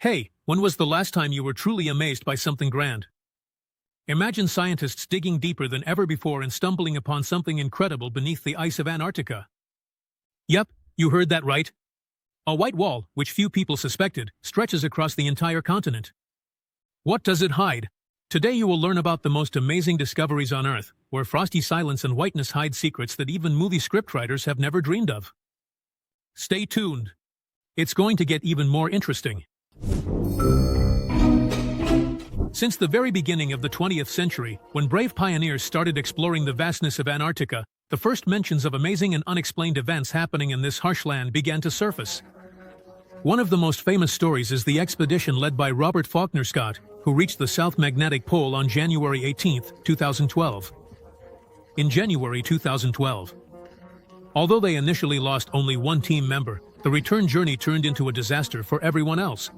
Hey, when was the last time you were truly amazed by something grand? Imagine scientists digging deeper than ever before and stumbling upon something incredible beneath the ice of Antarctica. Yep, you heard that right. A white wall, which few people suspected, stretches across the entire continent. What does it hide? Today you will learn about the most amazing discoveries on Earth, where frosty silence and whiteness hide secrets that even movie scriptwriters have never dreamed of. Stay tuned. It's going to get even more interesting. Since the very beginning of the 20th century, when brave pioneers started exploring the vastness of Antarctica, the first mentions of amazing and unexplained events happening in this harsh land began to surface. One of the most famous stories is the expedition led by Robert Falkner Scott, who reached the South Magnetic Pole on January 18, 2012. In January 2012, although they initially lost only one team member, the return journey turned into a disaster for everyone else.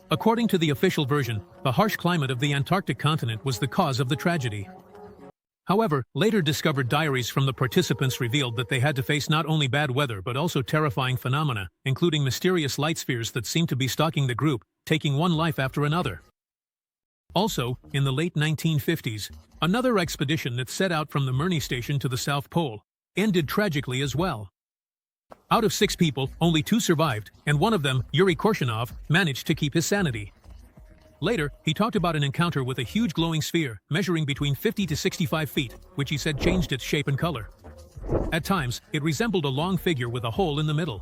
According to the official version, the harsh climate of the Antarctic continent was the cause of the tragedy. However, later discovered diaries from the participants revealed that they had to face not only bad weather but also terrifying phenomena, including mysterious light spheres that seemed to be stalking the group, taking one life after another. Also, in the late 1950s, another expedition that set out from the Mirny station to the South Pole ended tragically as well. Out of 6 people, only 2 survived, and one of them, Yuri Korshunov, managed to keep his sanity. Later, he talked about an encounter with a huge glowing sphere, measuring between 50 to 65 feet, which he said changed its shape and color. At times, it resembled a long figure with a hole in the middle.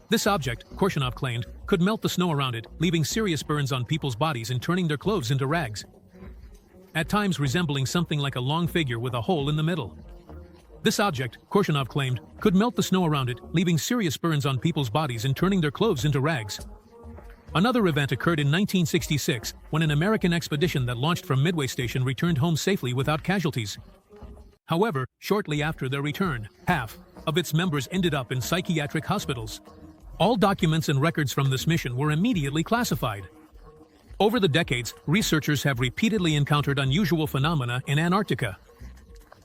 This object, Korshunov claimed, could melt the snow around it, leaving serious burns on people's bodies and turning their clothes into rags. At times resembling something like a long figure with a hole in the middle. This object, Korshunov claimed, could melt the snow around it, leaving serious burns on people's bodies and turning their clothes into rags. Another event occurred in 1966, when an American expedition that launched from Midway Station returned home safely without casualties. However, shortly after their return, half of its members ended up in psychiatric hospitals. All documents and records from this mission were immediately classified. Over the decades, researchers have repeatedly encountered unusual phenomena in Antarctica.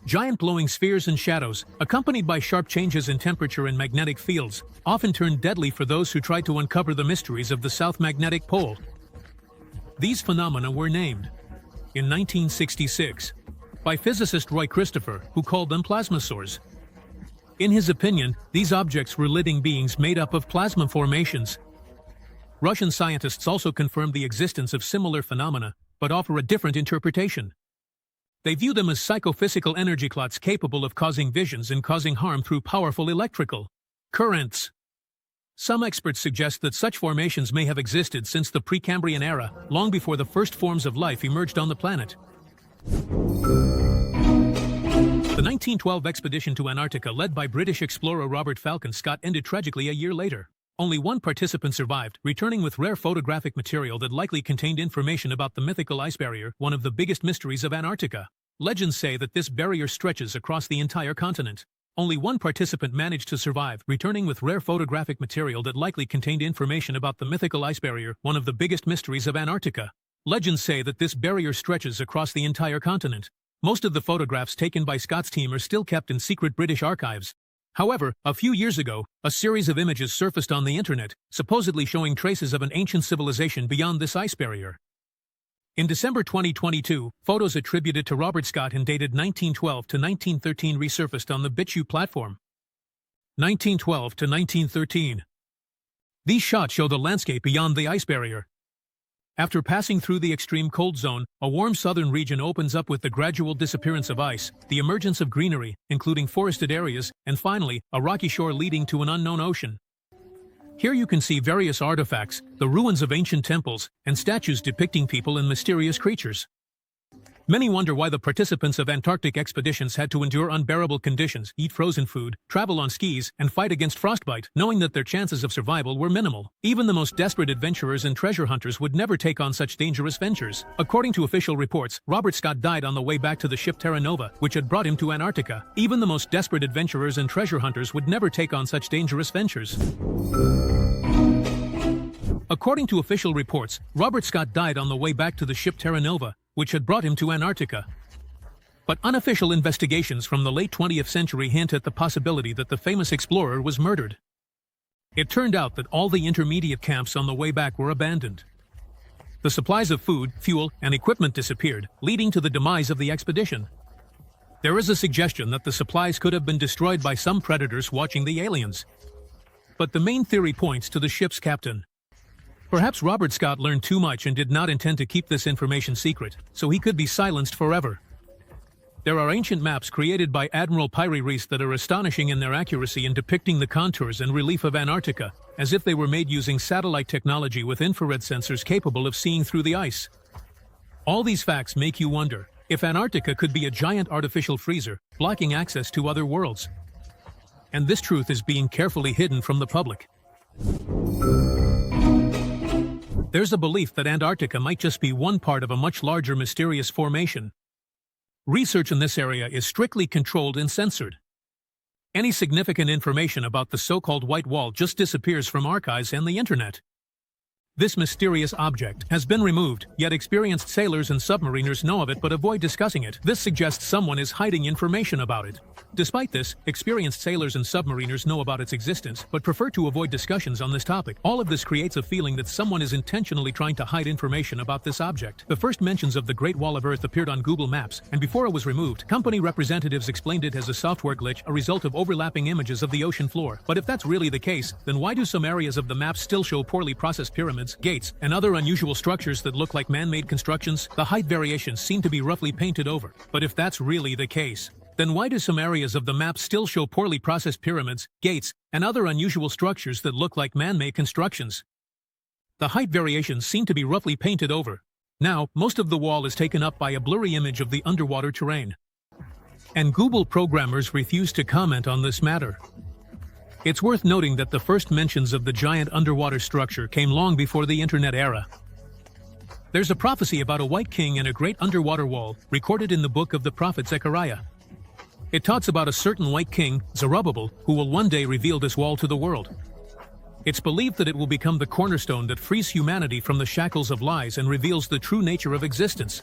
Giant glowing spheres and shadows, accompanied by sharp changes in temperature and magnetic fields, often turned deadly for those who tried to uncover the mysteries of the South Magnetic Pole. These phenomena were named, in 1966, by physicist Roy Christopher, who called them plasmasaurs. In his opinion, these objects were living beings made up of plasma formations. Russian scientists also confirmed the existence of similar phenomena, but offer a different interpretation. They view them as psychophysical energy clots capable of causing visions and causing harm through powerful electrical currents. Some experts suggest that such formations may have existed since the Precambrian era, long before the first forms of life emerged on the planet. The 1912 expedition to Antarctica led by British explorer Robert Falcon Scott ended tragically a year later. Only one participant survived, returning with rare photographic material that likely contained information about the mythical ice barrier, one of the biggest mysteries of Antarctica. Legends say that this barrier stretches across the entire continent. Only one participant managed to survive, returning with rare photographic material that likely contained information about the mythical ice barrier, one of the biggest mysteries of Antarctica. Legends say that this barrier stretches across the entire continent. Most of the photographs taken by Scott's team are still kept in secret British archives. However, a few years ago, a series of images surfaced on the internet, supposedly showing traces of an ancient civilization beyond this ice barrier. In December 2022, photos attributed to Robert Scott and dated 1912 to 1913 resurfaced on the BitChute platform. 1912 to 1913. These shots show the landscape beyond the ice barrier. After passing through the extreme cold zone, a warm southern region opens up with the gradual disappearance of ice, the emergence of greenery, including forested areas, and finally, a rocky shore leading to an unknown ocean. Here you can see various artifacts, the ruins of ancient temples, and statues depicting people and mysterious creatures. Many wonder why the participants of Antarctic expeditions had to endure unbearable conditions, eat frozen food, travel on skis, and fight against frostbite, knowing that their chances of survival were minimal. Even the most desperate adventurers and treasure hunters would never take on such dangerous ventures. According to official reports, Robert Scott died on the way back to the ship Terra Nova, which had brought him to Antarctica. Even the most desperate adventurers and treasure hunters would never take on such dangerous ventures. According to official reports, Robert Scott died on the way back to the ship Terra Nova, which had brought him to Antarctica. But unofficial investigations from the late 20th century hint at the possibility that the famous explorer was murdered. It turned out that all the intermediate camps on the way back were abandoned. The supplies of food, fuel, and equipment disappeared, leading to the demise of the expedition. There is a suggestion that the supplies could have been destroyed by some predators watching the aliens. But the main theory points to the ship's captain. Perhaps Robert Scott learned too much and did not intend to keep this information secret, so he could be silenced forever. There are ancient maps created by Admiral Pyrie Reese that are astonishing in their accuracy in depicting the contours and relief of Antarctica, as if they were made using satellite technology with infrared sensors capable of seeing through the ice. All these facts make you wonder if Antarctica could be a giant artificial freezer, blocking access to other worlds. And this truth is being carefully hidden from the public. There's a belief that Antarctica might just be one part of a much larger mysterious formation. Research in this area is strictly controlled and censored. Any significant information about the so-called White Wall just disappears from archives and the internet. This mysterious object has been removed, yet experienced sailors and submariners know of it but avoid discussing it. This suggests someone is hiding information about it. Despite this, experienced sailors and submariners know about its existence but prefer to avoid discussions on this topic. All of this creates a feeling that someone is intentionally trying to hide information about this object. The first mentions of the Great Wall of Earth appeared on Google Maps, and before it was removed, company representatives explained it as a software glitch, a result of overlapping images of the ocean floor. But if that's really the case, then why do some areas of the map still show poorly processed pyramids, gates, and other unusual structures that look like man-made constructions? The height variations seem to be roughly painted over. But if that's really the case, then why do some areas of the map still show poorly processed pyramids, gates, and other unusual structures that look like man-made constructions? The height variations seem to be roughly painted over. Now, most of the wall is taken up by a blurry image of the underwater terrain. And Google programmers refuse to comment on this matter. It's worth noting that the first mentions of the giant underwater structure came long before the internet era. There's a prophecy about a white king and a great underwater wall, recorded in the book of the prophet Zechariah. It talks about a certain white king, Zerubbabel, who will one day reveal this wall to the world. It's believed that it will become the cornerstone that frees humanity from the shackles of lies and reveals the true nature of existence.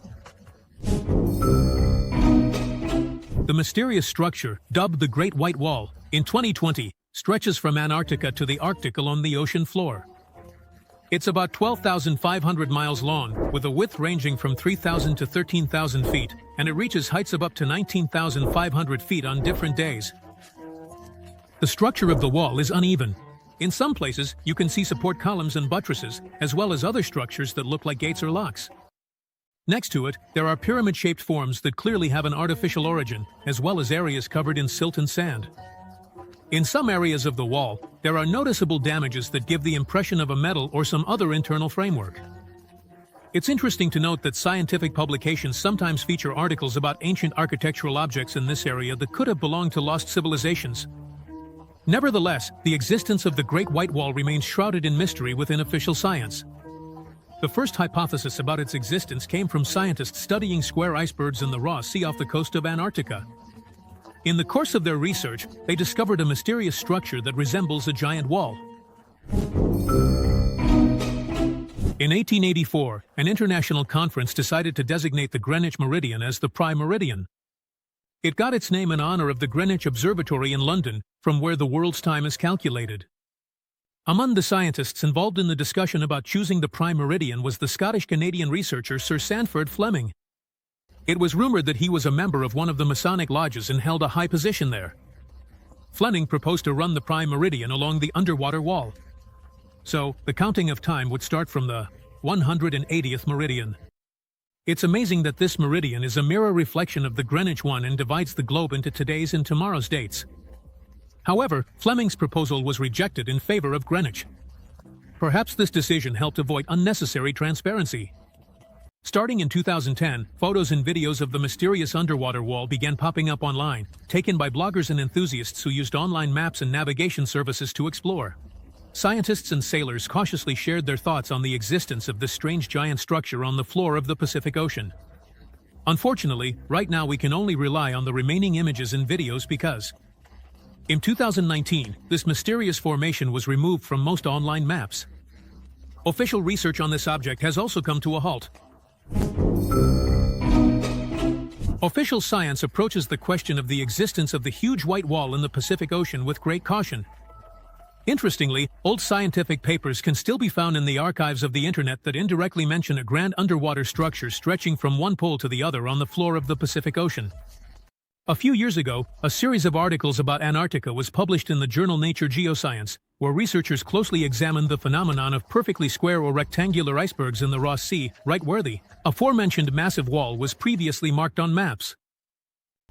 The mysterious structure, dubbed the Great White Wall, in 2020, stretches from Antarctica to the Arctic along the ocean floor. It's about 12,500 miles long, with a width ranging from 3,000 to 13,000 feet, and it reaches heights of up to 19,500 feet on different days. The structure of the wall is uneven. In some places, you can see support columns and buttresses, as well as other structures that look like gates or locks. Next to it, there are pyramid-shaped forms that clearly have an artificial origin, as well as areas covered in silt and sand. In some areas of the wall, there are noticeable damages that give the impression of a metal or some other internal framework. It's interesting to note that scientific publications sometimes feature articles about ancient architectural objects in this area that could have belonged to lost civilizations. Nevertheless, the existence of the Great White Wall remains shrouded in mystery within official science. The first hypothesis about its existence came from scientists studying square icebergs in the Ross Sea off the coast of Antarctica. In the course of their research, they discovered a mysterious structure that resembles a giant wall. In 1884, an international conference decided to designate the Greenwich Meridian as the Prime Meridian. It got its name in honor of the Greenwich Observatory in London, from where the world's time is calculated. Among the scientists involved in the discussion about choosing the Prime Meridian was the Scottish-Canadian researcher Sir Sanford Fleming. It was rumored that he was a member of one of the Masonic lodges and held a high position there. Fleming proposed to run the Prime Meridian along the underwater wall. So, the counting of time would start from the 180th meridian. It's amazing that this meridian is a mirror reflection of the Greenwich one and divides the globe into today's and tomorrow's dates. However, Fleming's proposal was rejected in favor of Greenwich. Perhaps this decision helped avoid unnecessary transparency. Starting in 2010, photos and videos of the mysterious underwater wall began popping up online, taken by bloggers and enthusiasts who used online maps and navigation services to explore. Scientists and sailors cautiously shared their thoughts on the existence of this strange giant structure on the floor of the Pacific Ocean. Unfortunately, right now we can only rely on the remaining images and videos because in 2019, this mysterious formation was removed from most online maps. Official research on this object has also come to a halt. Official science approaches the question of the existence of the huge white wall in the Pacific Ocean with great caution. Interestingly, old scientific papers can still be found in the archives of the internet that indirectly mention a grand underwater structure stretching from one pole to the other on the floor of the Pacific Ocean. A few years ago, a series of articles about Antarctica was published in the journal Nature Geoscience, where researchers closely examined the phenomenon of perfectly square or rectangular icebergs in the Ross Sea, right where the aforementioned massive wall was previously marked on maps.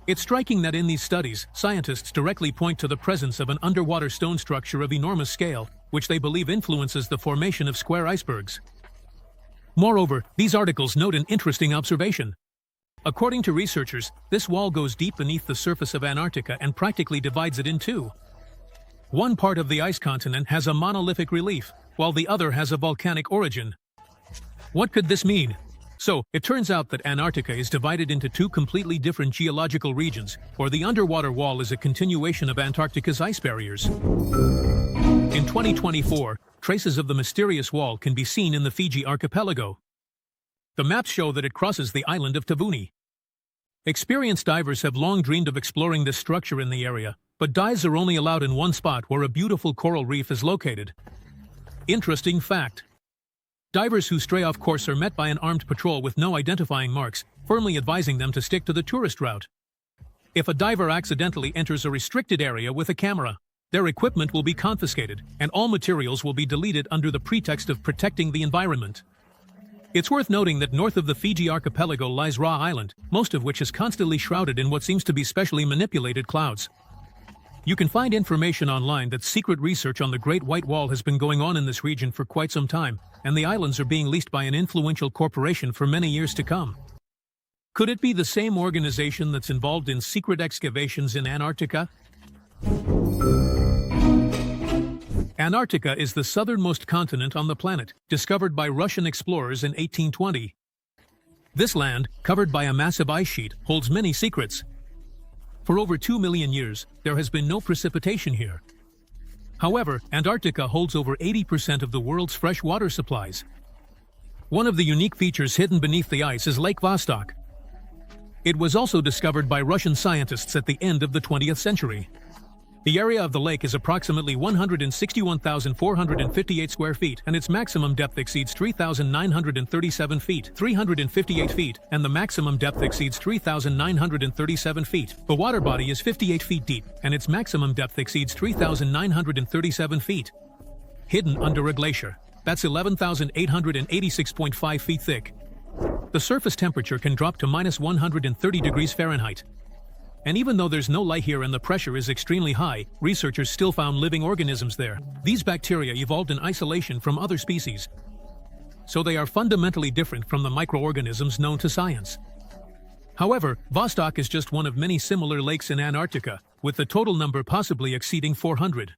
It's striking that in these studies, scientists directly point to the presence of an underwater stone structure of enormous scale, which they believe influences the formation of square icebergs. Moreover, these articles note an interesting observation. According to researchers, this wall goes deep beneath the surface of Antarctica and practically divides it in two. One part of the ice continent has a monolithic relief, while the other has a volcanic origin. What could this mean? So, it turns out that Antarctica is divided into two completely different geological regions, or the underwater wall is a continuation of Antarctica's ice barriers. In 2024, traces of the mysterious wall can be seen in the Fiji archipelago. The maps show that it crosses the island of Tavuni. Experienced divers have long dreamed of exploring this structure in the area, but dives are only allowed in one spot where a beautiful coral reef is located. Interesting fact. Divers who stray off course are met by an armed patrol with no identifying marks, firmly advising them to stick to the tourist route. If a diver accidentally enters a restricted area with a camera, their equipment will be confiscated, and all materials will be deleted under the pretext of protecting the environment. It's worth noting that north of the Fiji archipelago lies Ra Island, most of which is constantly shrouded in what seems to be specially manipulated clouds. You can find information online that secret research on the Great White Wall has been going on in this region for quite some time, and the islands are being leased by an influential corporation for many years to come. Could it be the same organization that's involved in secret excavations in Antarctica? Antarctica is the southernmost continent on the planet, discovered by Russian explorers in 1820. This land, covered by a massive ice sheet, holds many secrets. For over 2 million years, there has been no precipitation here. However, Antarctica holds over 80% of the world's fresh water supplies. One of the unique features hidden beneath the ice is Lake Vostok. It was also discovered by Russian scientists at the end of the 20th century. The area of the lake is approximately 161,458 square feet, and its maximum depth exceeds 3,937 feet, 358 feet, and the maximum depth exceeds 3,937 feet. The water body is 58 feet deep, and its maximum depth exceeds 3,937 feet. Hidden under a glacier, that's 11,886.5 feet thick. The surface temperature can drop to minus 130 degrees Fahrenheit. And even though there's no light here and the pressure is extremely high, researchers still found living organisms there. These bacteria evolved in isolation from other species, so they are fundamentally different from the microorganisms known to science. However, Vostok is just one of many similar lakes in Antarctica, with the total number possibly exceeding 400.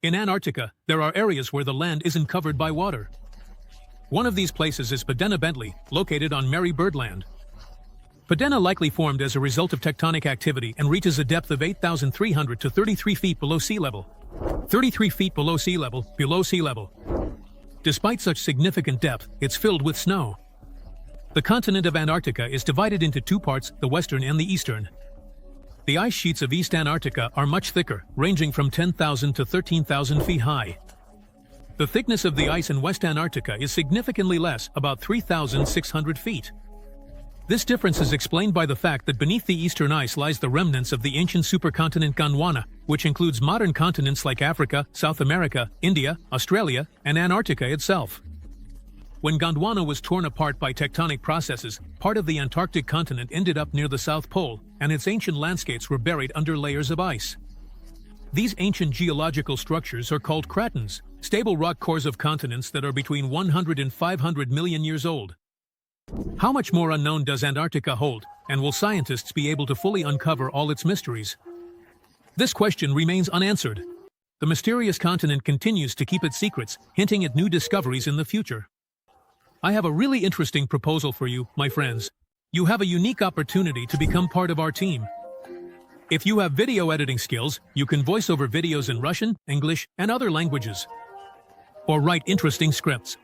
In Antarctica, there are areas where the land isn't covered by water. One of these places is Padena Bentley, located on Mary Bird Land. Padena likely formed as a result of tectonic activity and reaches a depth of 8,300 to 33 feet below sea level. 33 feet below sea level, below sea level. Despite such significant depth, it's filled with snow. The continent of Antarctica is divided into two parts, the western and the eastern. The ice sheets of East Antarctica are much thicker, ranging from 10,000 to 13,000 feet high. The thickness of the ice in West Antarctica is significantly less, about 3,600 feet. This difference is explained by the fact that beneath the eastern ice lies the remnants of the ancient supercontinent Gondwana, which includes modern continents like Africa, South America, India, Australia, and Antarctica itself. When Gondwana was torn apart by tectonic processes, part of the Antarctic continent ended up near the South Pole, and its ancient landscapes were buried under layers of ice. These ancient geological structures are called cratons, stable rock cores of continents that are between 100 and 500 million years old. How much more unknown does Antarctica hold, and will scientists be able to fully uncover all its mysteries? This question remains unanswered. The mysterious continent continues to keep its secrets, hinting at new discoveries in the future. I have a really interesting proposal for you, my friends. You have a unique opportunity to become part of our team. If you have video editing skills, you can voice over videos in Russian, English, and other languages. Or write interesting scripts.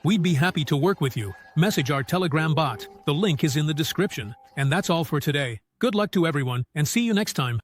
We'd be happy to work with you. Message our Telegram bot. The link is in the description. And that's all for today. Good luck to everyone, and see you next time.